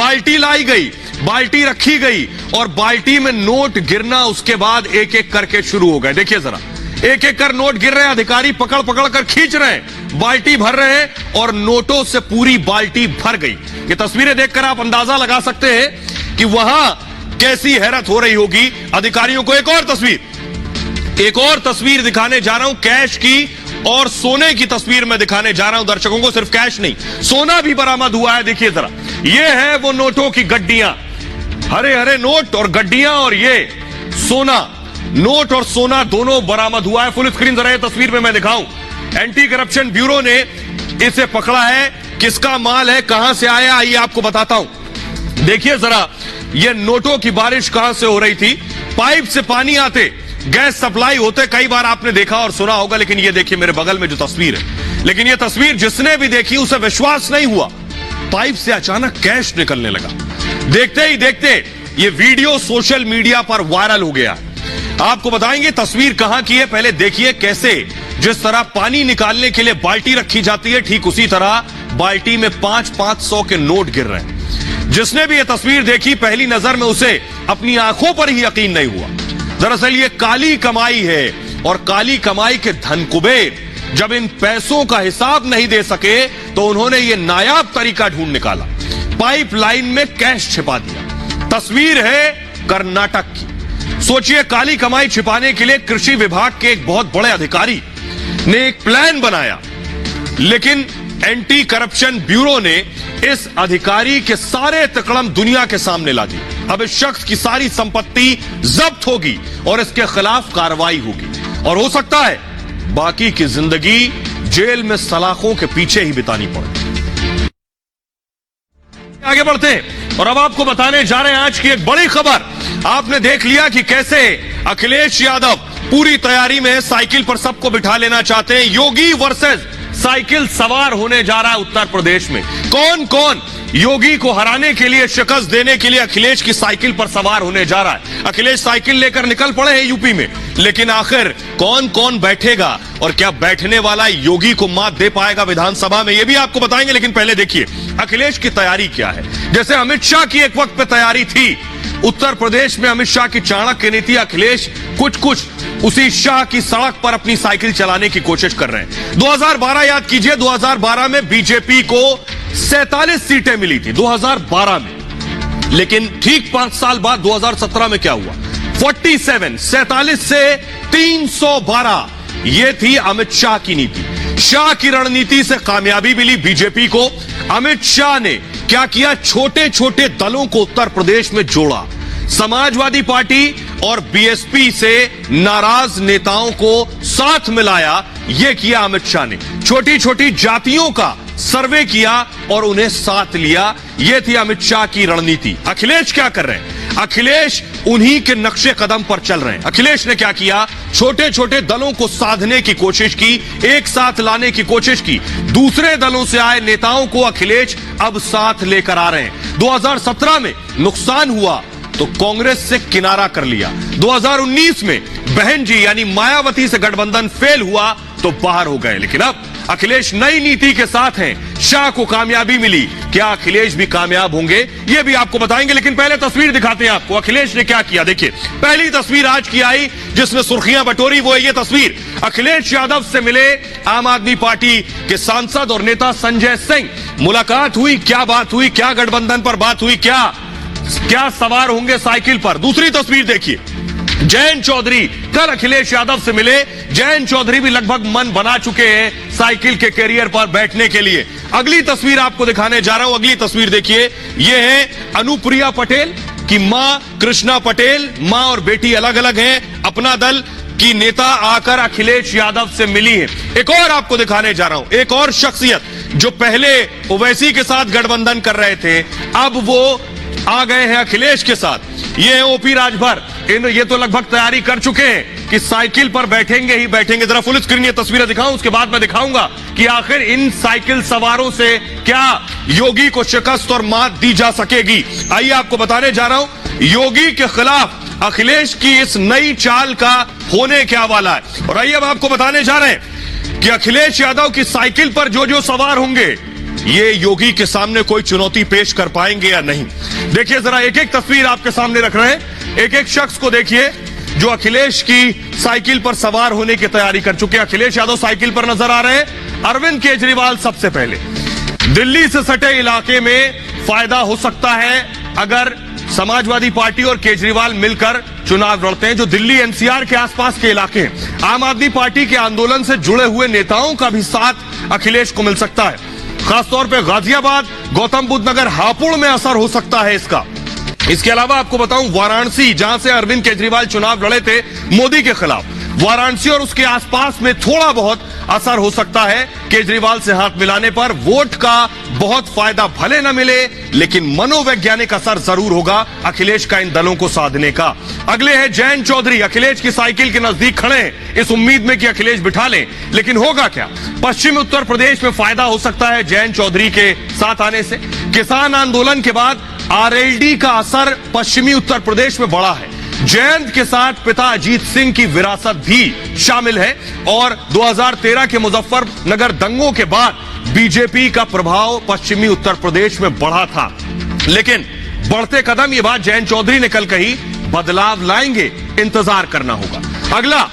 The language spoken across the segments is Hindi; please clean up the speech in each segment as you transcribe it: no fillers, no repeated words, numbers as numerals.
बाल्टी लाई गई, बाल्टी रखी गई और बाल्टी में नोट गिरना उसके बाद एक एक करके शुरू हो गए। देखिए जरा, एक एक कर नोट गिर रहे हैं, अधिकारी पकड़ पकड़ कर खींच रहे हैं, बाल्टी भर रहे हैं और नोटों से पूरी बाल्टी भर गई। ये तस्वीरें देखकर आप अंदाजा लगा सकते हैं कि वहां कैसी हैरत हो रही होगी अधिकारियों को। एक और तस्वीर दिखाने जा रहा हूं, कैश की और सोने की तस्वीर मैं दिखाने जा रहा हूं दर्शकों को। सिर्फ कैश नहीं, सोना भी बरामद हुआ है। देखिए जरा, ये है वो नोटों की गड्डियां, हरे हरे नोट और गड्डियां, और ये सोना, नोट और सोना दोनों बरामद हुआ है। फुल स्क्रीन जरा ये तस्वीर में मैं दिखाऊं। एंटी करप्शन ब्यूरो ने इसे पकड़ा है। किसका माल है, कहां से आया, आइए आपको बताता हूं। देखिए जरा, ये नोटों की बारिश कहां से हो रही थी। पाइप से पानी आते, गैस सप्लाई होते, कई बार आपने देखा और सुना होगा। लेकिन ये देखिए मेरे बगल में जो तस्वीर है, लेकिन ये तस्वीर जिसने भी देखी उसे विश्वास नहीं हुआ। पाइप से अचानक कैश निकलने लगा। देखते ही देखते ये वीडियो सोशल मीडिया पर वायरल हो गया। आपको बताएंगे तस्वीर कहां की है, पहले देखिए कैसे जिस तरह पानी निकालने के लिए बाल्टी रखी जाती है, ठीक उसी तरह बाल्टी में 500 के नोट गिर रहे हैं। जिसने भी ये तस्वीर देखी पहली नजर में उसे अपनी आंखों पर ही यकीन नहीं हुआ। दरअसल ये काली कमाई है और काली कमाई के धन कुबेर जब इन पैसों का हिसाब नहीं दे सके तो उन्होंने ये नायाब तरीका ढूंढ निकाला, पाइपलाइन में कैश छिपा दिया। तस्वीर है कर्नाटक की। सोचिए, काली कमाई छिपाने के लिए कृषि विभाग के एक बहुत बड़े अधिकारी ने एक प्लान बनाया, लेकिन एंटी करप्शन ब्यूरो ने इस अधिकारी के सारे तकड़म दुनिया के सामने ला दी। अब इस शख्स की सारी संपत्ति जब्त होगी और इसके खिलाफ कार्रवाई होगी और हो सकता है बाकी की जिंदगी जेल में सलाखों के पीछे ही बितानी पड़े। आगे बढ़ते हैं और अब आपको बताने जा रहे हैं आज की एक बड़ी खबर। आपने देख लिया कि कैसे अखिलेश यादव पूरी तैयारी में साइकिल पर सबको बिठा लेना चाहते हैं। योगी वर्सेस साइकिल सवार होने जा रहा है उत्तर प्रदेश में। कौन कौन योगी को हराने के लिए, शिकस्त देने के लिए अखिलेश की साइकिल पर सवार होने जा रहा है। अखिलेश साइकिल लेकर निकल पड़े हैं यूपी में, लेकिन आखिर कौन कौन बैठेगा और क्या बैठने वाला योगी को मात दे पाएगा विधानसभा में, यह भी आपको बताएंगे। लेकिन पहले देखिए अखिलेश की तैयारी क्या है। जैसे अमित शाह की एक वक्त पे तैयारी थी, उत्तर प्रदेश में अमित शाह की चाणक्य नीति, अखिलेश कुछ उसी शाह की सड़क पर अपनी साइकिल चलाने की कोशिश कर रहे हैं। 2012 याद कीजिए, 2012 में बीजेपी को 47 सीटें मिली थी 2012 में, लेकिन ठीक 5 साल बाद 2017 में क्या हुआ, 47 से 312। यह थी अमित शाह की नीति। शाह की रणनीति से कामयाबी मिली बीजेपी को। अमित शाह ने क्या किया, छोटे छोटे दलों को उत्तर प्रदेश में जोड़ा। समाजवादी पार्टी और बीएसपी से नाराज नेताओं को साथ मिलाया, यह किया अमित शाह ने। छोटी छोटी जातियों का सर्वे किया और उन्हें साथ लिया, यह थी अमित शाह की रणनीति। अखिलेश क्या कर रहे हैं, अखिलेश उन्हीं के नक्शे कदम पर चल रहे हैं। अखिलेश ने क्या किया, छोटे छोटे दलों को साधने की कोशिश की, एक साथ लाने की कोशिश की। दूसरे दलों से आए नेताओं को अखिलेश अब साथ लेकर आ रहे हैं। 2017 में नुकसान हुआ तो कांग्रेस से किनारा कर लिया। 2019 में बहन जी यानी मायावती से गठबंधन फेल हुआ तो बाहर हो गए। लेकिन अब अखिलेश नई नीति के साथ हैं, शाह को कामयाबी मिली, क्या अखिलेश भी कामयाब होंगे, यह भी आपको बताएंगे। लेकिन पहले तस्वीर दिखाते हैं आपको, अखिलेश ने क्या किया। देखिए पहली तस्वीर आज की आई जिसमें सुर्खियां बटोरी, वो है ये तस्वीर। अखिलेश यादव से मिले आम आदमी पार्टी के सांसद और नेता संजय सिंह। मुलाकात हुई, क्या बात हुई, क्या गठबंधन पर बात हुई, क्या सवार होंगे साइकिल पर। दूसरी तस्वीर देखिए, जयंत चौधरी कल अखिलेश यादव से मिले। जयंत चौधरी भी लगभग मन बना चुके हैं साइकिल के कैरियर पर बैठने के लिए। अगली तस्वीर आपको दिखाने जा रहा हूं, अगली तस्वीर देखिए। यह है अनुप्रिया पटेल की मां कृष्णा पटेल, मां और बेटी अलग अलग हैं। अपना दल की नेता आकर अखिलेश यादव से मिली है। एक और आपको दिखाने जा रहा हूं, एक और शख्सियत जो पहले ओवैसी के साथ गठबंधन कर रहे थे, अब वो आ गए हैं अखिलेश के साथ। ये है ओपी राजभर। ये तो लगभग तैयारी कर चुके हैं कि साइकिल पर बैठेंगे ही बैठेंगे। जरा फुल स्क्रीन ये तस्वीरें दिखाऊं, उसके बाद मैं दिखाऊंगा कि आखिर इन साइकिल सवारों से क्या योगी को शिकस्त और मात दी जा सकेगी। आइए आपको बताने जा रहा हूं योगी के खिलाफ अखिलेश की इस नई चाल का होने क्या वाला है। और आइए अब आपको बताने जा रहे हैं कि अखिलेश यादव की साइकिल पर जो जो सवार होंगे ये योगी के सामने कोई चुनौती पेश कर पाएंगे या नहीं। देखिए जरा एक एक तस्वीर आपके सामने रख रहे हैं। एक एक शख्स को देखिए जो अखिलेश की साइकिल पर सवार होने की तैयारी कर चुके हैं। अखिलेश यादव साइकिल पर नजर आ रहे हैं। अरविंद केजरीवाल सबसे पहले। दिल्ली से सटे इलाके में फायदा हो सकता है अगर समाजवादी पार्टी और केजरीवाल मिलकर चुनाव लड़ते हैं, जो दिल्ली एनसीआर के आसपास के इलाके हैं। आम आदमी पार्टी के आंदोलन से जुड़े हुए नेताओं का भी साथ अखिलेश को मिल सकता है। खासतौर पे गाजियाबाद, गौतम बुद्ध नगर, हापुड़ में असर हो सकता है इसका। इसके अलावा आपको बताऊं वाराणसी, जहां से अरविंद केजरीवाल चुनाव लड़े थे मोदी के खिलाफ, वाराणसी और उसके आसपास में थोड़ा बहुत असर हो सकता है केजरीवाल से हाथ मिलाने पर। वोट का बहुत फायदा भले न मिले, लेकिन मनोवैज्ञानिक असर जरूर होगा अखिलेश का इन दलों को साधने का। अगले हैं जयंत चौधरी। अखिलेश की साइकिल के नजदीक खड़े हैं इस उम्मीद में कि अखिलेश बिठा लें, लेकिन होगा क्या? पश्चिमी उत्तर प्रदेश में फायदा हो सकता है जयंत चौधरी के साथ आने से। किसान आंदोलन के बाद आरएलडी का असर पश्चिमी उत्तर प्रदेश में बढ़ा है। जयंत के साथ पिता अजीत सिंह की विरासत भी शामिल है और 2013 के मुजफ्फरनगर दंगों के बाद बीजेपी का प्रभाव पश्चिमी उत्तर प्रदेश में बढ़ा था। लेकिन बढ़ते कदम, ये बात जयंत चौधरी ने कल कही, बदलाव लाएंगे, इंतजार करना होगा।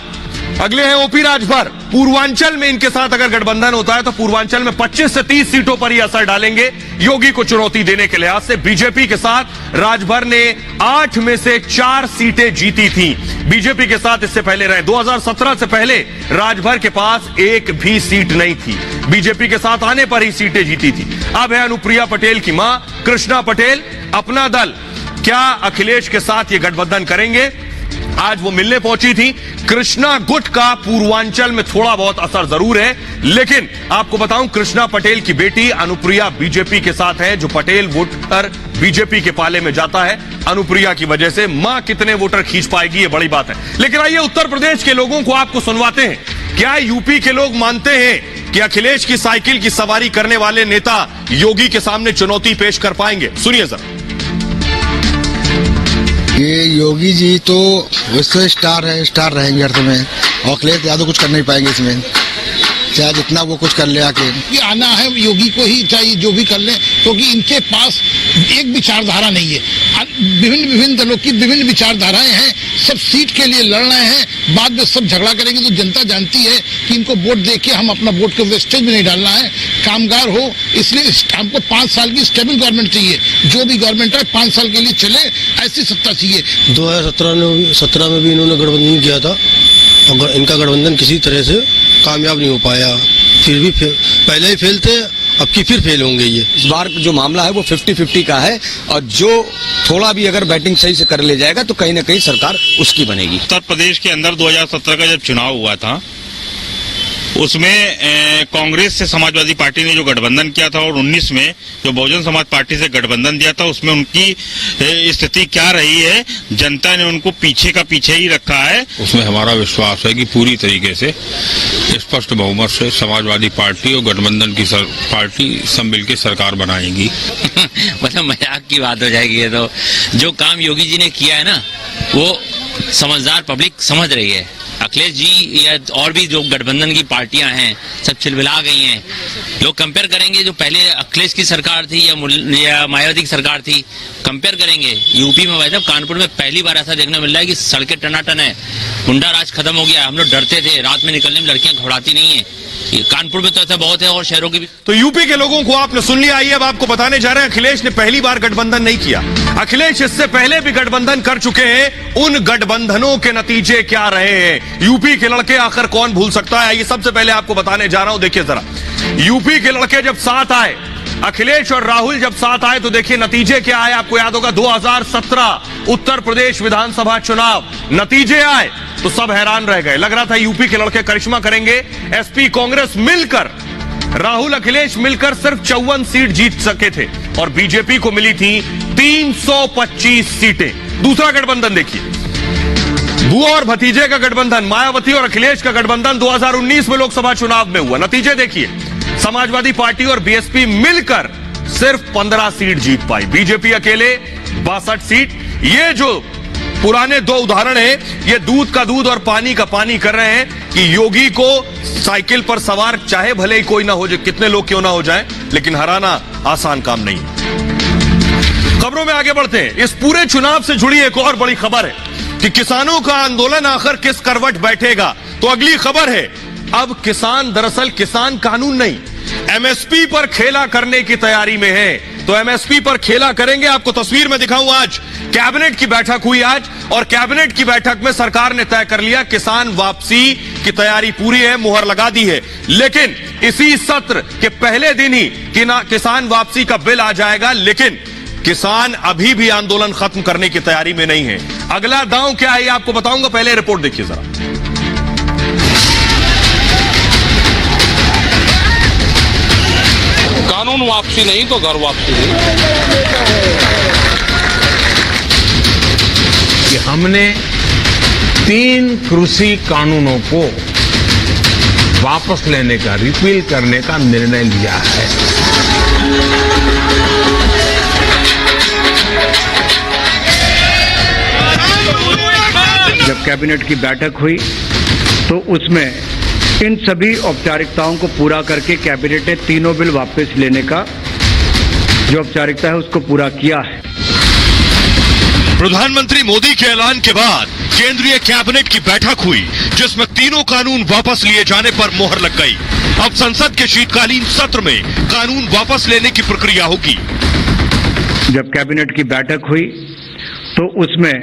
अगले हैं ओपी राजभर। पूर्वांचल में इनके साथ अगर गठबंधन होता है तो पूर्वांचल में 25 से 30 सीटों पर ही असर डालेंगे योगी को चुनौती देने के लिहाज से। बीजेपी के साथ राजभर ने 8 में से 4 सीटें जीती थी। बीजेपी के साथ इससे पहले रहे 2017 से पहले राजभर के पास एक भी सीट नहीं थी। बीजेपी के साथ आने पर ही सीटें जीती थी। अब है अनुप्रिया पटेल की मां कृष्णा पटेल। अपना दल क्या अखिलेश के साथ ये गठबंधन करेंगे? आज वो मिलने पहुंची थी। कृष्णा गुट का पूर्वांचल में थोड़ा बहुत असर जरूर है, लेकिन आपको बताऊं कृष्णा पटेल की बेटी अनुप्रिया बीजेपी के साथ है। जो पटेल वोटर बीजेपी के पाले में जाता है अनुप्रिया की वजह से। मां कितने वोटर खींच पाएगी ये बड़ी बात है। लेकिन आइए उत्तर प्रदेश के लोगों को आपको सुनवाते हैं। क्या यूपी के लोग मानते हैं कि अखिलेश की साइकिल की सवारी करने वाले नेता योगी के सामने चुनौती पेश कर पाएंगे? सुनिए सर। ये योगी जी तो वैसे स्टार है, स्टार रहेंगे हर समय। और अखिलेश यादव कुछ कर नहीं पाएंगे इसमें, चाहे जितना वो कुछ कर ले आके। कि आना है योगी को ही चाहिए जो भी कर ले, क्योंकि इनके पास एक विचारधारा नहीं है। विभिन्न दलों की विभिन्न विचारधाराएं हैं, सब सीट के लिए लड़ रहे हैं, बाद में सब झगड़ा करेंगे। तो जनता जानती है कि इनको वोट देके हम अपना वोट को वेस्टेज में नहीं डालना है। कामगार हो, इसलिए हमको 5 साल की स्टेबल गवर्नमेंट चाहिए। जो भी गवर्नमेंट है 5 साल के लिए चले, ऐसी सत्ता चाहिए। 2017 में भी इन्होंने गठबंधन किया था और इनका गठबंधन किसी तरह से कामयाब नहीं हो पाया। फिर भी पहले ही फेल थे, अब की फिर फेल होंगे। ये इस बार जो मामला है वो 50-50 का है और जो थोड़ा भी अगर बैटिंग सही से कर ले जाएगा तो कहीं ना कहीं सरकार उसकी बनेगी। उत्तर प्रदेश के अंदर 2017 का जब चुनाव हुआ था उसमें कांग्रेस से समाजवादी पार्टी ने जो गठबंधन किया था और 19 में जो बहुजन समाज पार्टी से गठबंधन दिया था उसमें उनकी स्थिति क्या रही है, जनता ने उनको पीछे का पीछे ही रखा है। उसमें हमारा विश्वास है कि पूरी तरीके से स्पष्ट बहुमत से समाजवादी पार्टी और गठबंधन की पार्टी सब मिलकर सरकार बनाएगी। मतलब मजाक की बात हो जाएगी। ये तो जो काम योगी जी ने किया है ना वो समझदार पब्लिक समझ रही है। अखिलेश जी या और भी जो गठबंधन की पार्टियां हैं सब चिलबिला गई हैं। लोग कंपेयर करेंगे जो पहले अखिलेश की सरकार थी या मायावती की सरकार थी, कंपेयर करेंगे। यूपी में वैसे कानपुर में पहली बार ऐसा देखने मिल रहा है कि सड़कें टनाटन है, गुंडा राज खत्म हो गया। हम लोग डरते थे, रात में निकलने में लड़कियां घबराती नहीं है। कानपुर में तो ऐसा बहुत है और शहरों की भी। तो यूपी के लोगों को आपने सुन लिया। आइए अब आपको बताने जा रहे हैं अखिलेश ने पहली बार गठबंधन नहीं किया। अखिलेश इससे पहले भी गठबंधन कर चुके हैं। उन गठबंधनों के नतीजे क्या रहे हैं, यूपी के लड़के आखिर कौन भूल सकता है? आइए सबसे पहले आपको बताने जा रहा हूं। देखिए जरा, यूपी के लड़के जब साथ आए, अखिलेश और राहुल जब साथ आए तो देखिए नतीजे क्या आए। आपको याद होगा 2017 उत्तर प्रदेश विधानसभा चुनाव नतीजे आए तो सब हैरान रह गए। लग रहा था यूपी के लड़के करिश्मा करेंगे। एसपी कांग्रेस मिलकर, राहुल अखिलेश मिलकर सिर्फ 54 सीट जीत सके थे और बीजेपी को मिली थी 325 सीटें। दूसरा गठबंधन देखिए, बुआ और भतीजे का गठबंधन, मायावती और अखिलेश का गठबंधन 2019 में लोकसभा चुनाव में हुआ। नतीजे देखिए, समाजवादी पार्टी और बीएसपी मिलकर सिर्फ 15 सीट जीत पाई, बीजेपी अकेले 62 सीट। ये जो पुराने दो उदाहरण हैं। ये दूध का दूध और पानी का पानी कर रहे हैं कि योगी को साइकिल पर सवार चाहे भले ही कोई ना हो जाए, कितने लोग क्यों ना हो जाएं, लेकिन हराना आसान काम नहीं है। खबरों में आगे बढ़ते हैं। इस पूरे चुनाव से जुड़ी एक और बड़ी खबर है कि किसानों का आंदोलन आखिर किस करवट बैठेगा। तो अगली खबर है, अब किसान दरअसल किसान कानून नहीं, एमएसपी पर खेला करने की तैयारी में है। तो एमएसपी पर खेला करेंगे। आपको तस्वीर में दिखाऊं, आज कैबिनेट की बैठक हुई आज, और कैबिनेट की बैठक में सरकार ने तय कर लिया किसान वापसी की तैयारी पूरी है, मुहर लगा दी है। लेकिन इसी सत्र के पहले दिन ही किसान वापसी का बिल आ जाएगा, लेकिन किसान अभी भी आंदोलन खत्म करने की तैयारी में नहीं है। अगला दांव क्या है आपको बताऊंगा, पहले रिपोर्ट देखिए जरा। कानून वापसी नहीं तो घर वापसी नहीं। कि हमने 3 कृषि कानूनों को वापस लेने का, रिपील करने का निर्णय लिया है। जब कैबिनेट की बैठक हुई तो उसमें इन सभी औपचारिकताओं को पूरा करके कैबिनेट ने तीनों बिल वापस लेने का जो औपचारिकता है उसको पूरा किया है। प्रधानमंत्री मोदी के ऐलान के बाद केंद्रीय कैबिनेट की बैठक हुई, जिसमें तीनों कानून वापस लिए जाने पर मोहर लग गई। अब संसद के शीतकालीन सत्र में कानून वापस लेने की प्रक्रिया होगी। जब कैबिनेट की बैठक हुई तो उसमें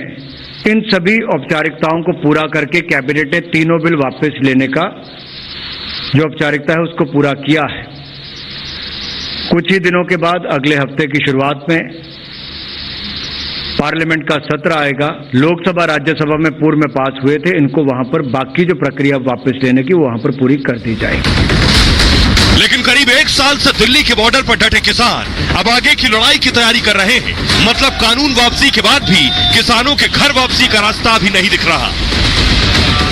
इन सभी औपचारिकताओं को पूरा करके कैबिनेट ने तीनों बिल वापस लेने का जो औपचारिकता है उसको पूरा किया है। कुछ ही दिनों के बाद अगले हफ्ते की शुरुआत में पार्लियामेंट का सत्र आएगा। लोकसभा राज्यसभा में पूर्व में पास हुए थे, इनको वहां पर बाकी जो प्रक्रिया वापस लेने की वो वहां पर पूरी कर दी जाएगी। लेकिन करीब 1 साल से दिल्ली के बॉर्डर पर डटे किसान अब आगे की लड़ाई की तैयारी कर रहे हैं। मतलब कानून वापसी के बाद भी किसानों के घर वापसी का रास्ता अभी नहीं दिख रहा।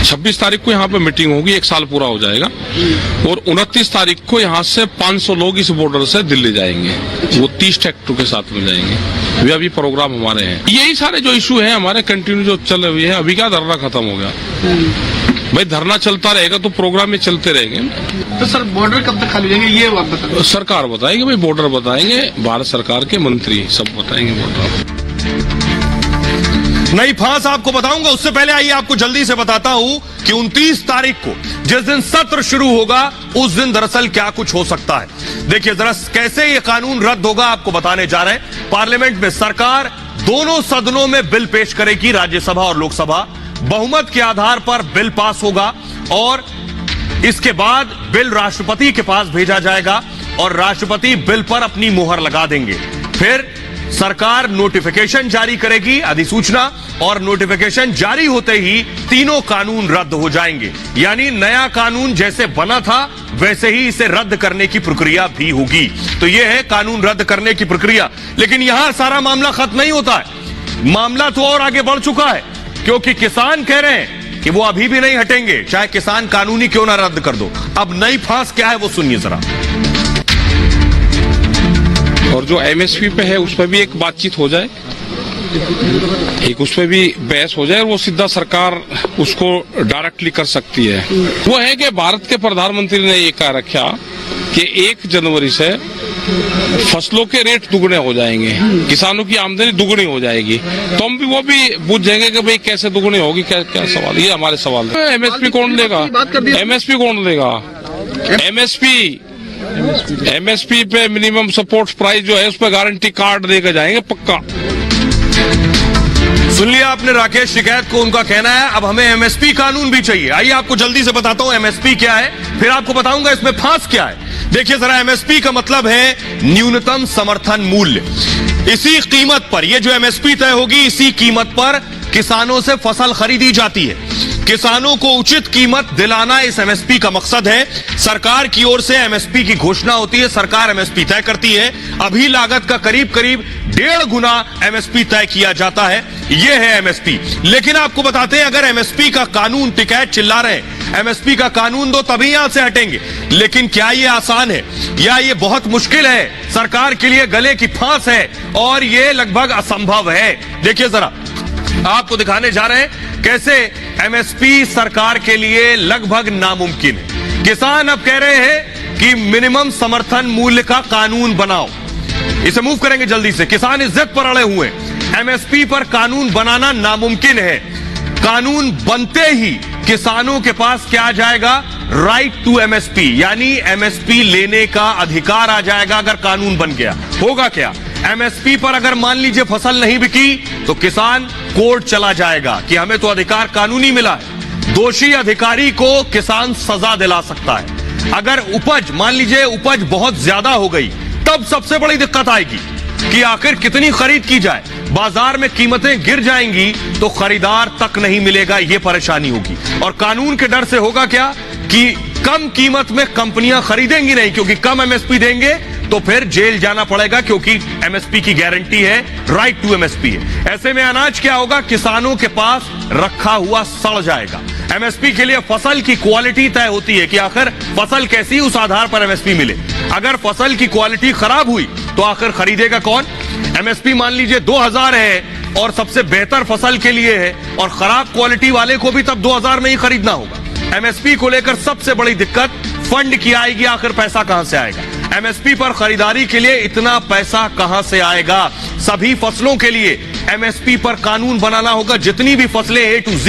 26 तारीख को यहाँ पे मीटिंग होगी, 1 साल पूरा हो जाएगा, और 29 तारीख को यहाँ से 500 लोग इस बॉर्डर से दिल्ली जाएंगे। वो 30 ट्रैक्टर के साथ में जाएंगे। वे अभी प्रोग्राम हमारे हैं। यही सारे जो इशू हैं हमारे कंटिन्यू जो चल रहे हैं। अभी क्या धरना खत्म हो गया भाई, धरना चलता रहेगा तो प्रोग्राम में चलते रहेंगे। तो सर बॉर्डर कब तक खाली रहेंगे ये आप बताएं। सरकार बताएगी भाई, बॉर्डर बताएंगे, भारत सरकार के मंत्री सब बताएंगे बॉर्डर। नई फांस आपको बताऊंगा, उससे पहले आइए आपको जल्दी से बताता हूं कि 29 तारीख को जिस दिन सत्र शुरू होगा उस दिन दरअसल क्या कुछ हो सकता है। देखिए जरा कैसे ये कानून रद्द होगा आपको बताने जा रहे हैं। पार्लियामेंट में सरकार दोनों सदनों में बिल पेश करेगी, राज्यसभा और लोकसभा। बहुमत के आधार पर बिल पास होगा और इसके बाद बिल राष्ट्रपति के पास भेजा जाएगा और राष्ट्रपति बिल पर अपनी मुहर लगा देंगे। फिर सरकार नोटिफिकेशन जारी करेगी, अधिसूचना, और नोटिफिकेशन जारी होते ही तीनों कानून रद्द हो जाएंगे। यानी नया कानून जैसे बना था वैसे ही इसे रद्द करने की प्रक्रिया भी होगी। तो यह है कानून रद्द करने की प्रक्रिया। लेकिन यहां सारा मामला खत्म नहीं होता है, मामला तो और आगे बढ़ चुका है, क्योंकि किसान कह रहे हैं कि वो अभी भी नहीं हटेंगे, चाहे किसान कानूनी क्यों ना रद्द कर दो। अब नई फांस क्या है वो सुनिए जरा। और जो एमएसपी पे है उस पर भी एक बातचीत हो जाए, एक उस पर भी बहस हो जाए, और वो सीधा सरकार उसको डायरेक्टली कर सकती है। वो है कि भारत के प्रधानमंत्री ने ये कह रखा कि 1 जनवरी से फसलों के रेट दुगने हो जाएंगे, किसानों की आमदनी दुगनी हो जाएगी। तो हम भी वो भी पूछ जाएंगे कि भाई कैसे दुगनी होगी, क्या क्या सवाल, ये हमारे सवाल है। एमएसपी कौन देगा? एमएसपी कौन देगा? एमएसपी पे मिनिमम सपोर्ट प्राइस जो है उस पर गारंटी कार्ड देकर जाएंगे पक्का। सुन लिया आपने राकेश शिकायत को, उनका कहना है अब हमें एमएसपी कानून भी चाहिए। आइए आपको जल्दी से बताता हूं एमएसपी क्या है, फिर आपको बताऊंगा इसमें फांस क्या है। देखिए जरा, एमएसपी का मतलब है न्यूनतम समर्थन मूल्य। इसी कीमत पर, यह जो एमएसपी तय होगी, इसी कीमत पर किसानों से फसल खरीदी जाती है। किसानों को उचित कीमत दिलाना इस एमएसपी का मकसद है। सरकार की ओर से एमएसपी की घोषणा होती है, सरकार एमएसपी तय करती है। अभी लागत का करीब 1.5 गुना एमएसपी तय किया जाता है। यह है एमएसपी। लेकिन आपको बताते हैं, अगर एमएसपी का कानून, टिकैत चिल्ला रहे हैं एमएसपी का कानून दो तभी यहां से हटेंगे, लेकिन क्या यह आसान है या यह बहुत मुश्किल है? सरकार के लिए गले की फांस है और यह लगभग असंभव है। देखिए जरा, आपको दिखाने जा रहे हैं कैसे एमएसपी सरकार के लिए लगभग नामुमकिन है। किसान अब कह रहे हैं कि मिनिमम समर्थन मूल्य का कानून बनाओ। इसे मूव करेंगे जल्दी से। किसान इस जिद पर अड़े हुए हैं, एमएसपी पर कानून बनाना नामुमकिन है। कानून बनते ही किसानों के पास क्या आ जाएगा? राइट टू एमएसपी, यानी एमएसपी लेने का अधिकार आ जाएगा अगर कानून बन गया। होगा क्या? एमएसपी पर अगर मान लीजिए फसल नहीं बिकी तो किसान कोर्ट चला जाएगा कि हमें तो अधिकार कानूनी मिला है। दोषी अधिकारी को किसान सजा दिला सकता है। अगर उपज, मान लीजिए उपज बहुत ज्यादा हो गई, तब सबसे बड़ी दिक्कत आएगी कि आखिर कितनी खरीद की जाए। बाजार में कीमतें गिर जाएंगी तो खरीदार तक नहीं मिलेगा, यह परेशानी होगी। और कानून के डर से होगा क्या कि कम कीमत में कंपनियां खरीदेंगी नहीं, क्योंकि कम एमएसपी देंगे तो फिर जेल जाना पड़ेगा, क्योंकि एमएसपी की गारंटी है, राइट टू एमएसपी है। ऐसे में अनाज क्या होगा? किसानों के पास रखा हुआ सड़ जाएगा। एमएसपी के लिए फसल की क्वालिटी तय होती है कि आखिर फसल कैसी, उस आधार पर एमएसपी मिले। अगर फसल की क्वालिटी खराब हुई तो आखिर खरीदेगा कौन? एमएसपी मान लीजिए 2000 है और सबसे बेहतर फसल के लिए है, और खराब क्वालिटी वाले को भी तब 2000 में ही खरीदना होगा। एमएसपी को लेकर सबसे बड़ी दिक्कत फंड की आएगी। आखिर पैसा कहां से आएगा? एमएसपी पर खरीदारी के लिए इतना पैसा कहां से आएगा? सभी फसलों के लिए एमएसपी पर कानून बनाना होगा। जितनी भी फसलें A to Z,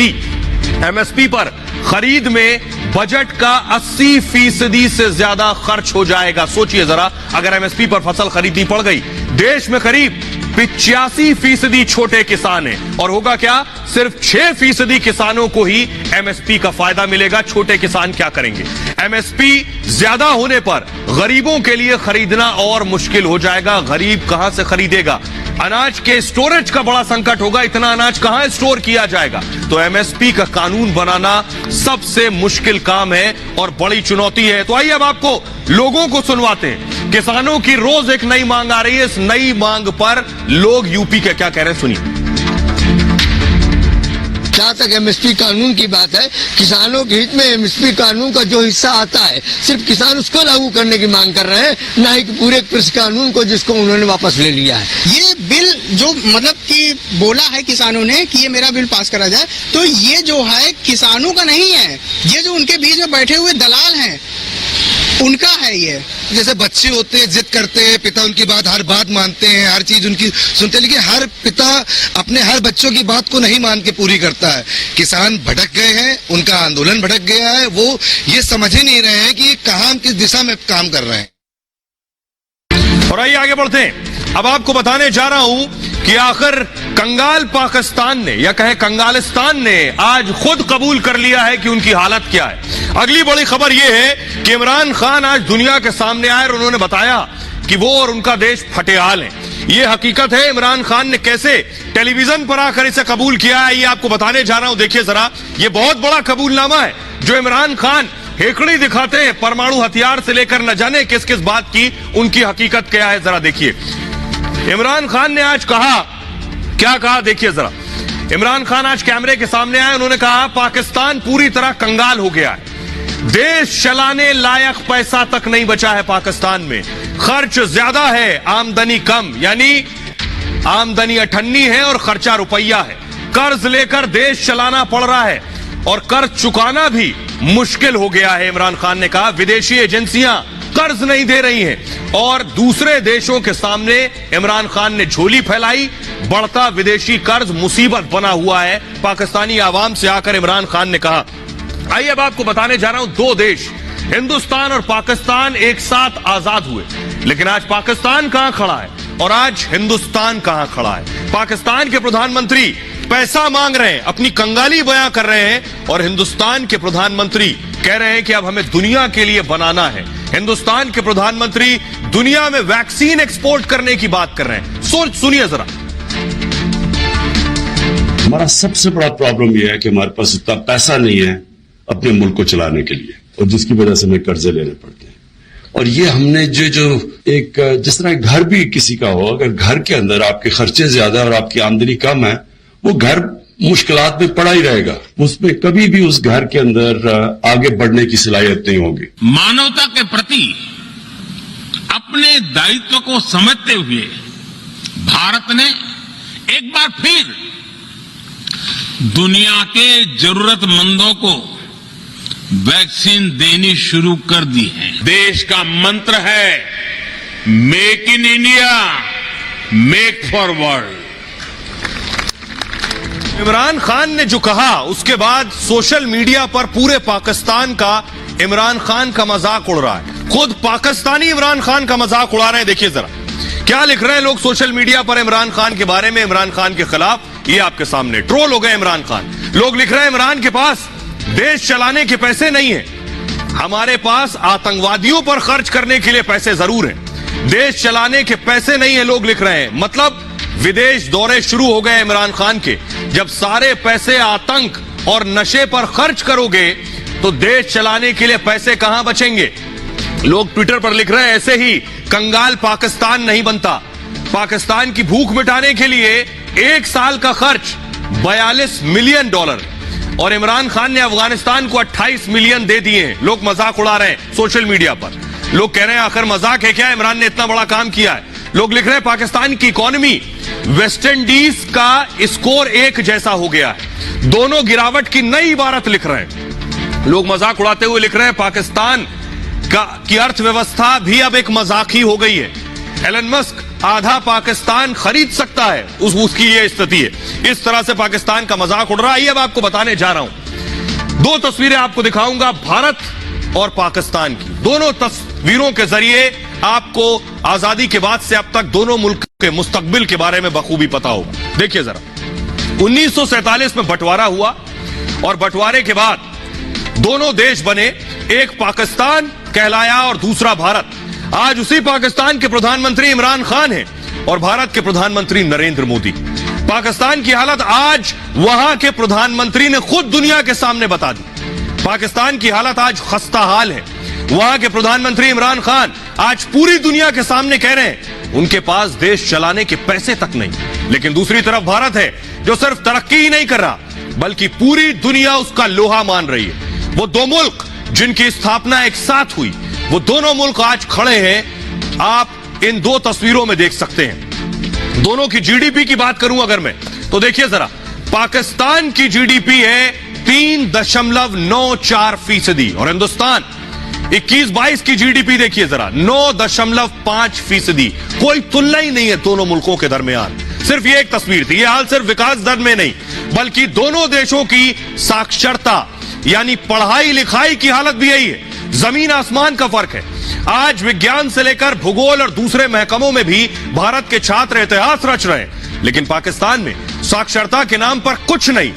एमएसपी पर खरीद में बजट का 80% से ज्यादा खर्च हो जाएगा। सोचिए जरा, अगर एमएसपी पर फसल खरीदनी पड़ गई। देश में करीब 85% छोटे किसान हैं, और होगा क्या? सिर्फ 6% किसानों को ही एमएसपी का फायदा मिलेगा। छोटे किसान क्या करेंगे? एमएसपी ज्यादा होने पर गरीबों के लिए खरीदना और मुश्किल हो जाएगा। गरीब कहां से खरीदेगा? अनाज के स्टोरेज का बड़ा संकट होगा। इतना अनाज कहां स्टोर किया जाएगा? तो एमएसपी का कानून बनाना सबसे मुश्किल काम है और बड़ी चुनौती है। तो आइए अब आपको लोगों को सुनवाते हैं। किसानों की रोज एक नई मांग आ रही है। इस नई मांग पर लोग यूपी के क्या कह रहे हैं, सुनिए। जहाँ तक एमएसपी कानून की बात है, किसानों के हित में एमएसपी कानून का जो हिस्सा आता है, सिर्फ किसान उसको लागू करने की मांग कर रहे हैं, ना ही पूरे कृषि कानून को जिसको उन्होंने वापस ले लिया है। ये बिल जो मतलब कि बोला है किसानों ने कि ये मेरा बिल पास करा जाए, तो ये जो है किसानों का नहीं है, ये जो उनके बीच में बैठे हुए दलाल हैं उनका है। ये जैसे बच्चे होते हैं, जिद करते हैं, पिता उनकी बात, हर बात मानते हैं, हर चीज उनकी सुनते हैं, लेकिन हर पिता अपने हर बच्चों की बात को नहीं मान के पूरी करता है। किसान भटक गए हैं, उनका आंदोलन भटक गया है, वो ये समझ ही नहीं रहे हैं कि कहां किस दिशा में काम कर रहे हैं। और आइए आगे बढ़ते हैं। अब आपको बताने जा रहा हूं कि आखिर कंगाल पाकिस्तान ने, या कहें कंगालिस्तान ने, आज खुद कबूल कर लिया है कि उनकी हालत क्या है। अगली बड़ी खबर यह है कि इमरान खान आज दुनिया के सामने आए और उन्होंने बताया कि वो और उनका देश फटेहाल है। ये हकीकत है। इमरान खान ने कैसे टेलीविजन पर आकर इसे कबूल किया है, ये आपको बताने जा रहा हूं। देखिए जरा, ये बहुत बड़ा कबूलनामा है जो इमरान खान हेकड़ी दिखाते हैं। परमाणु हथियार से लेकर न जाने किस किस बात की उनकी हकीकत क्या है, जरा देखिए। इमरान खान ने आज कहा, क्या कहा देखिए जरा। इमरान खान आज कैमरे के सामने आए, उन्होंने कहा पाकिस्तान पूरी तरह कंगाल हो गया है। देश चलाने लायक पैसा तक नहीं बचा है पाकिस्तान में। खर्च ज्यादा है, आमदनी कम, यानी आमदनी 98 है और खर्चा रुपया है। कर्ज लेकर देश चलाना पड़ रहा है और कर्ज चुकाना भी मुश्किल हो गया है। इमरान खान ने कहा विदेशी एजेंसियां कर्ज नहीं दे रही हैं और दूसरे देशों के सामने इमरान खान ने झोली फैलाई। बढ़ता विदेशी कर्ज मुसीबत बना हुआ है पाकिस्तानी आवाम से आकर इमरान खान ने कहा। आइए अब आपको बताने जा रहा हूं, दो देश हिंदुस्तान और पाकिस्तान एक साथ आजाद हुए, लेकिन आज पाकिस्तान कहां खड़ा है और आज हिंदुस्तान कहां खड़ा है। पाकिस्तान के प्रधानमंत्री पैसा मांग रहे हैं, अपनी कंगाली बयां कर रहे हैं, और हिंदुस्तान के प्रधानमंत्री कह रहे हैं कि अब हमें दुनिया के लिए बनाना है। हिंदुस्तान के प्रधानमंत्री दुनिया में वैक्सीन एक्सपोर्ट करने की बात कर रहे हैं। सुनिए जरा। हमारा सबसे बड़ा प्रॉब्लम यह है कि हमारे पास इतना पैसा नहीं है अपने मुल्क को चलाने के लिए, और जिसकी वजह से हमें कर्जे लेने पड़ते हैं। और ये हमने जो एक जिस तरह घर भी किसी का हो, अगर घर के अंदर आपके खर्चे ज्यादा और आपकी आमदनी कम है, वो घर मुश्किलात में पड़ा ही रहेगा, उसमें कभी भी उस घर के अंदर आगे बढ़ने की सलाहियत नहीं होगी। मानवता के प्रति अपने दायित्व को समझते हुए भारत ने एक बार फिर दुनिया के जरूरतमंदों को वैक्सीन देनी शुरू कर दी है। देश का मंत्र है make in India, make for world. Imran Khan ने जो कहा उसके बाद सोशल मीडिया पर पूरे पाकिस्तान का इमरान खान का मजाक उड़ रहा है। खुद पाकिस्तानी इमरान खान का मजाक उड़ा रहे हैं। देखिए जरा क्या लिख रहे हैं लोग सोशल मीडिया पर इमरान खान के बारे में, इमरान खान के खिलाफ। ये आपके सामने ट्रोल हो गए इमरान खान। लोग लिख रहे हैं इमरान के पास देश चलाने के पैसे नहीं है, हमारे पास आतंकवादियों पर खर्च करने के लिए पैसे जरूर हैं, देश चलाने के पैसे नहीं है, लोग लिख रहे हैं। मतलब विदेश दौरे शुरू हो गए इमरान खान के। जब सारे पैसे आतंक और नशे पर खर्च करोगे तो देश चलाने के लिए पैसे कहां बचेंगे। लोग ट्विटर पर लिख रहे हैं ऐसे ही कंगाल पाकिस्तान नहीं बनता। पाकिस्तान की भूख मिटाने के लिए 1 साल का खर्च $42 मिलियन और इमरान खान ने अफगानिस्तान को 28 मिलियन दे दिए हैं। लोग मजाक उड़ा रहे हैं सोशल मीडिया पर। लोग कह रहे हैं आखिर मजाक है क्या, इमरान ने इतना बड़ा काम किया है। लोग लिख रहे हैं पाकिस्तान की इकोनॉमी वेस्ट इंडीज का स्कोर 1 जैसा हो गया है। दोनों गिरावट की नई इबारत लिख रहे हैं। लोग मजाक उड़ाते हुए लिख रहे हैं पाकिस्तान की अर्थव्यवस्था भी अब एक मजाक ही हो गई है। एलन मस्क आधा पाकिस्तान खरीद सकता है, उसकी ये स्थिति है। इस तरह से पाकिस्तान का मजाक उड़ रहा है। अब आपको बताने जा रहा हूं, 2 तस्वीरें आपको दिखाऊंगा भारत और पाकिस्तान की। दोनों तस्वीरों के जरिए आपको आजादी के बाद से अब तक दोनों मुल्क के मुस्तकबिल के बारे में बखूबी पता होगा। देखिए जरा 1947 में बंटवारा हुआ और बंटवारे के बाद दोनों देश बने, एक पाकिस्तान कहलाया और दूसरा भारत। आज उसी पाकिस्तान के प्रधानमंत्री इमरान खान हैं और भारत के प्रधानमंत्री नरेंद्र मोदी। पाकिस्तान की हालत आज वहां के प्रधानमंत्री ने खुद दुनिया के सामने बता दी। पाकिस्तान की हालत आज खस्ता हाल है। वहां के प्रधानमंत्री इमरान खान आज पूरी दुनिया के सामने कह रहे हैं उनके पास देश चलाने के पैसे तक नहीं। लेकिन दूसरी तरफ भारत है जो सिर्फ तरक्की ही नहीं कर रहा बल्कि पूरी दुनिया उसका लोहा मान रही है। वो 2 मुल्क जिनकी स्थापना एक साथ हुई, वो दोनों मुल्क आज खड़े हैं। आप इन 2 तस्वीरों में देख सकते हैं। दोनों की जीडीपी की बात करूं अगर मैं, तो देखिए जरा पाकिस्तान की जीडीपी है 3.94% और हिंदुस्तान 21-22 की जीडीपी देखिए जरा 9.5%। कोई तुलना ही नहीं है दोनों मुल्कों के दरमियान। सिर्फ ये एक तस्वीर थी। ये हाल सिर्फ विकास दर में नहीं बल्कि दोनों देशों की साक्षरता यानी पढ़ाई लिखाई की हालत भी यही है। जमीन आसमान का फर्क है। आज विज्ञान से लेकर भूगोल और दूसरे महकमों में भी भारत के छात्र इतिहास रच रहे हैं, लेकिन पाकिस्तान में साक्षरता के नाम पर कुछ नहीं।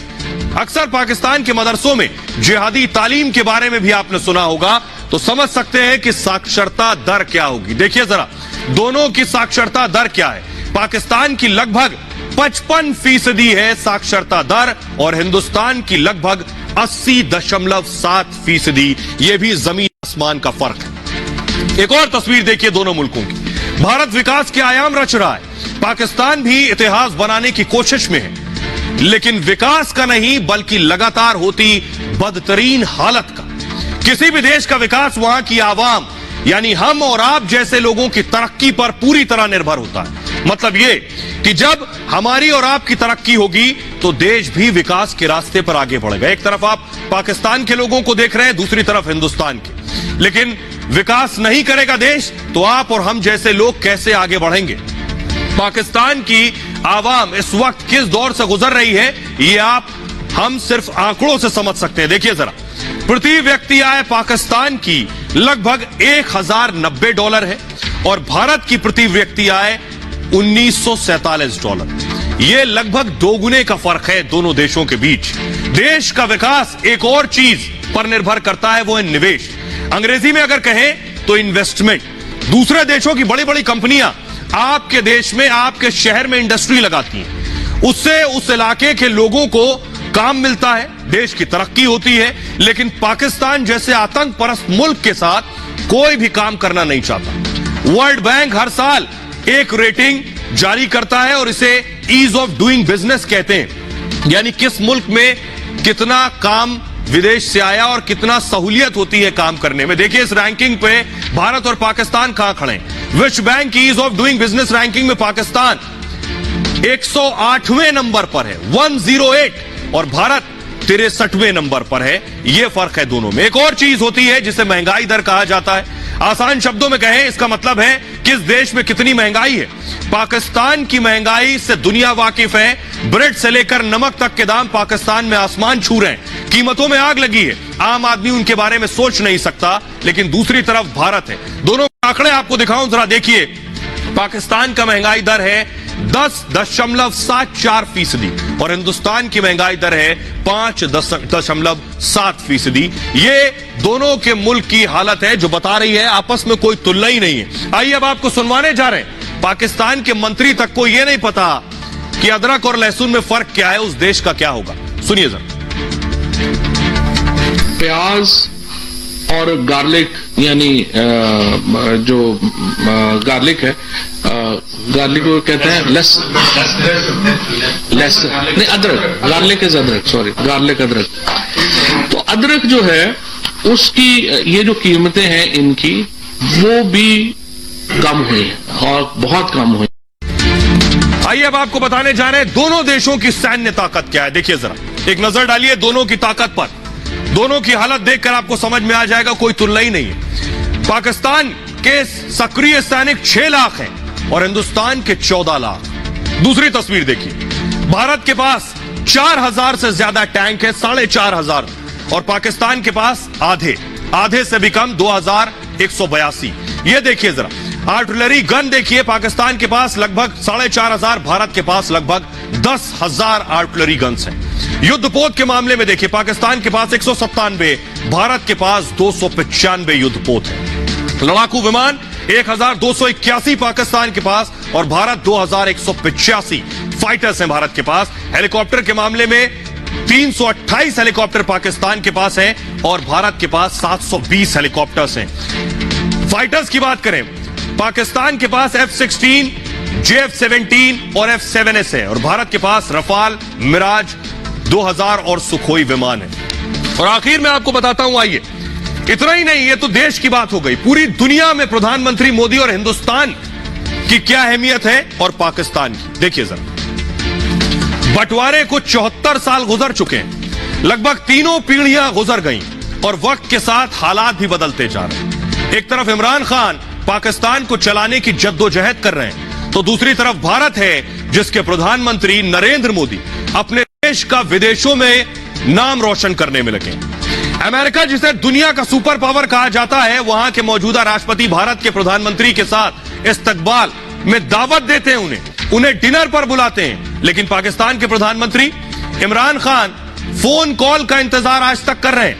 अक्सर पाकिस्तान के मदरसों में जिहादी तालीम के बारे में भी आपने सुना होगा, तो समझ सकते हैं कि साक्षरता दर क्या होगी। देखिए जरा दोनों की साक्षरता दर क्या है। पाकिस्तान की लगभग 55% है साक्षरता दर और हिंदुस्तान की लगभग 80.7%। यह भी जमीन आसमान का फर्क है। एक और तस्वीर देखिए दोनों मुल्कों की। भारत विकास के आयाम रच रहा है, पाकिस्तान भी इतिहास बनाने की कोशिश में है, लेकिन विकास का नहीं बल्कि लगातार होती बदतरीन हालत का। किसी भी देश का विकास वहां की आवाम यानी हम और आप जैसे लोगों की तरक्की पर पूरी तरह निर्भर होता है। मतलब ये कि जब हमारी और आपकी तरक्की होगी तो देश भी विकास के रास्ते पर आगे बढ़ेगा। एक तरफ आप पाकिस्तान के लोगों को देख रहे हैं, दूसरी तरफ हिंदुस्तान के। लेकिन विकास नहीं करेगा देश तो आप और हम जैसे लोग कैसे आगे बढ़ेंगे। पाकिस्तान की आवाम इस वक्त किस दौर से गुजर रही है ये हम सिर्फ आंकड़ों से समझ सकते हैं। देखिए जरा प्रति व्यक्ति आय पाकिस्तान की लगभग $1090 है और भारत की प्रति व्यक्ति आय $1947। यह लगभग 2 गुने का फर्क है दोनों देशों के बीच। देश का विकास एक और चीज पर निर्भर करता है, वो है निवेश। अंग्रेजी में अगर कहें तो इन्वेस्टमेंट। दूसरे देशों की बड़ी बड़ी कंपनियां आपके देश में, आपके शहर में इंडस्ट्री लगाती हैं, उससे उस इलाके के लोगों को काम मिलता है, देश की तरक्की होती है। लेकिन पाकिस्तान जैसे आतंक परस्त मुल्क के साथ कोई भी काम करना नहीं चाहता। वर्ल्ड बैंक हर साल एक रेटिंग जारी करता है और इसे ईज ऑफ डूइंग बिजनेस कहते हैं, यानी किस मुल्क में कितना काम विदेश से आया और कितना सहूलियत होती है काम करने में। देखिए इस रैंकिंग पे भारत और पाकिस्तान कहां खड़े हैं। विश्व बैंक की ease of doing business ranking में पाकिस्तान 108वें नंबर पर है, 108। और भारत 63वें नंबर पर है। यह फर्क है दोनों में। एक और चीज होती है जिसे महंगाई दर कहा जाता है। आसान शब्दों में कहें, इसका मतलब है किस देश में कितनी महंगाई है। पाकिस्तान की महंगाई से दुनिया वाकिफ है। ब्रेड से लेकर नमक तक के दाम पाकिस्तान में आसमान छू रहे हैं, कीमतों में आग लगी है। आम आदमी उनके बारे में सोच नहीं सकता, लेकिन दूसरी तरफ भारत है। दोनों आंकड़े आपको दिखाऊं, जरा देखिए। पाकिस्तान का महंगाई दर है 10.74% और हिंदुस्तान की महंगाई दर है 5.7%। ये दोनों के मुल्क की हालत है जो बता रही है आपस में कोई तुलना ही नहीं है। आइए अब आपको सुनवाने जा रहे हैं। पाकिस्तान के मंत्री तक को यह नहीं पता कि अदरक और लहसुन में फर्क क्या है, उस देश का क्या होगा। सुनिए जरा। प्याज और गार्लिक, यानी जो गार्लिक है, गार्लिक को कहते हैं लेस नहीं, अदरक। गार्लिक इज अदरक, सॉरी, गार्लिक अदरक। तो अदरक जो है उसकी ये जो कीमतें हैं इनकी, वो भी कम हुई है और बहुत कम हुई। आइए अब आपको बताने जा रहे हैं दोनों देशों की सैन्य ताकत क्या है। देखिए जरा, एक नजर डालिए दोनों की ताकत पर। दोनों की हालत देखकर आपको समझ में आ जाएगा कोई तुलना ही नहीं है। पाकिस्तान के सक्रिय सैनिक 6 लाख हैं और हिंदुस्तान के 14 लाख। दूसरी तस्वीर देखिए, भारत के पास 4000 से ज्यादा टैंक है, 4500, और पाकिस्तान के पास आधे से भी कम 2182। ये देखिए जरा, आर्टिलरी गन देखिए, पाकिस्तान के पास लगभग 4500, भारत के पास लगभग 10,000 आर्टिलरी गन्स हैं। युद्धपोत के मामले में देखिए, पाकिस्तान के पास 197, भारत के पास 295 युद्धपोत है। लड़ाकू विमान 1281 पाकिस्तान के पास और भारत 2185 फाइटर्स हैं भारत के पास। हेलीकॉप्टर के मामले में 328 हेलीकॉप्टर पाकिस्तान के पास हैं और भारत के पास 720 हेलीकॉप्टर्स हैं। फाइटर्स की बात करें, पाकिस्तान के पास F-16, JF-17 और F-7S है और भारत के पास रफाल, मिराज 2000 और सुखोई विमान है। और आखिर में आपको बताता हूं, आइए, इतना ही नहीं, ये तो देश की बात हो गई। पूरी दुनिया में प्रधानमंत्री मोदी और हिंदुस्तान की क्या अहमियत है और पाकिस्तान की देखिए जरा। बंटवारे को 74 साल गुजर चुके हैं, लगभग तीनों पीढ़ियां गुजर गई और वक्त के साथ हालात भी बदलते जा रहे हैं। एक तरफ इमरान खान पाकिस्तान को चलाने की जद्दोजहद कर रहे हैं, तो दूसरी तरफ भारत है जिसके प्रधानमंत्री नरेंद्र मोदी अपने देश का विदेशों में नाम रोशन करने में लगे। अमेरिका, जिसे दुनिया का सुपर पावर कहा जाता है, वहां के मौजूदा राष्ट्रपति भारत के प्रधानमंत्री के साथ इस्तकबाल में दावत देते हैं, उन्हें डिनर पर बुलाते हैं। लेकिन पाकिस्तान के प्रधानमंत्री इमरान खान फोन कॉल का इंतजार आज तक कर रहे हैं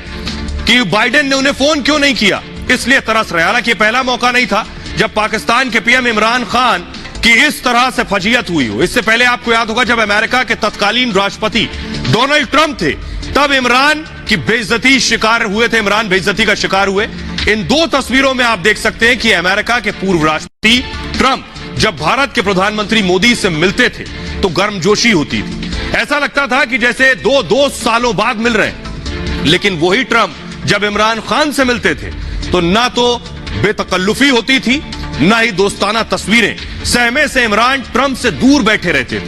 कि बाइडेन ने उन्हें फोन क्यों नहीं किया, इसलिए तरस रहे। हालांकि पहला मौका नहीं था जब पाकिस्तान के पीएम इमरान खान की इस तरह से फजीयत हुई हो। इससे पहले आपको याद होगा जब अमेरिका के तत्कालीन राष्ट्रपति डोनाल्ड ट्रंप थे, तब इमरान की बेइज्जती शिकार हुए थे, इमरान बेइज्जती का शिकार हुए। इन दो तस्वीरों में आप देख सकते हैं कि अमेरिका के पूर्व राष्ट्रपति ट्रंप जब भारत के प्रधानमंत्री मोदी से मिलते थे तो गर्मजोशी होती थी, ऐसा लगता था कि जैसे दो दोस्त सालों बाद मिल रहे हैं। लेकिन वही ट्रंप जब इमरान खान से मिलते थे तो ना तो बेतकल्लुफी होती थी, ना ही दोस्ताना तस्वीरें। सहमे से इमरान ट्रंप से दूर बैठे रहते थे।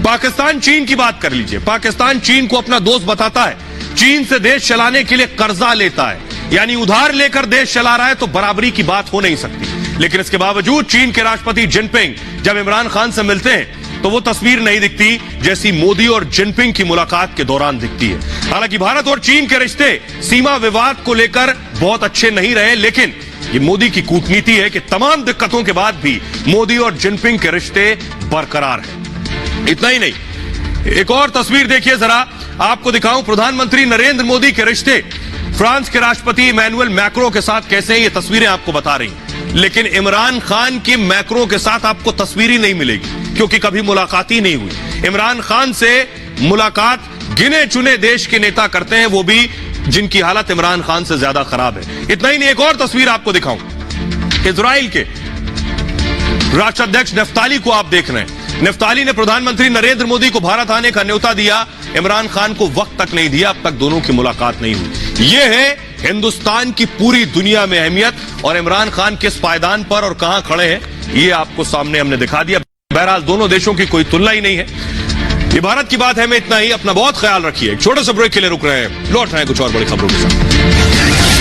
पाकिस्तान चीन की बात कर लीजिए, पाकिस्तान चीन को अपना दोस्त बताता है, चीन से देश चलाने के लिए कर्जा लेता है, यानी उधार लेकर देश चला रहा है, तो बराबरी की बात हो नहीं सकती। लेकिन इसके बावजूद चीन के राष्ट्रपति जिनपिंग जब इमरान खान से मिलते हैं तो वो तस्वीर नहीं दिखती जैसी मोदी और जिनपिंग की मुलाकात के दौरान दिखती है। हालांकि भारत और चीन के रिश्ते सीमा विवाद को लेकर बहुत अच्छे नहीं रहे, लेकिन ये मोदी की कूटनीति है कि तमाम दिक्कतों के बाद भी मोदी और जिनपिंग के रिश्ते बरकरार हैं। इतना ही नहीं, एक और तस्वीर देखिए जरा, आपको दिखाऊं प्रधानमंत्री नरेंद्र मोदी के रिश्ते फ्रांस के राष्ट्रपति इमैनुअल मैक्रों के साथ कैसे हैं, ये तस्वीरें आपको बता रही। लेकिन इमरान खान की मैक्रों के साथ आपको तस्वीर ही नहीं मिलेगी क्योंकि कभी मुलाकात ही नहीं हुई। इमरान खान से मुलाकात गिने चुने देश के नेता करते हैं, वो भी जिनकी हालत इमरान खान से ज्यादा खराब है। इतना ही नहीं, एक और तस्वीर आपको दिखाऊं, इजराइल के राष्ट्राध्यक्ष नफ्ताली को आप देख रहे हैं। नफ्ताली ने प्रधानमंत्री नरेंद्र मोदी को भारत आने का न्योता दिया, इमरान खान को वक्त तक नहीं दिया, अब तक दोनों की मुलाकात नहीं हुई। यह है हिंदुस्तान की पूरी दुनिया में अहमियत, और इमरान खान किस पायदान पर और कहां खड़े हैं ये आपको सामने हमने दिखा दिया। बहरहाल दोनों देशों की कोई तुलना ही नहीं है। ये भारत की बात है में इतना ही। अपना बहुत ख्याल रखिए। एक छोटे से ब्रेक के लिए रुक रहे हैं, लौट रहे हैं कुछ और बड़ी खबरों के साथ।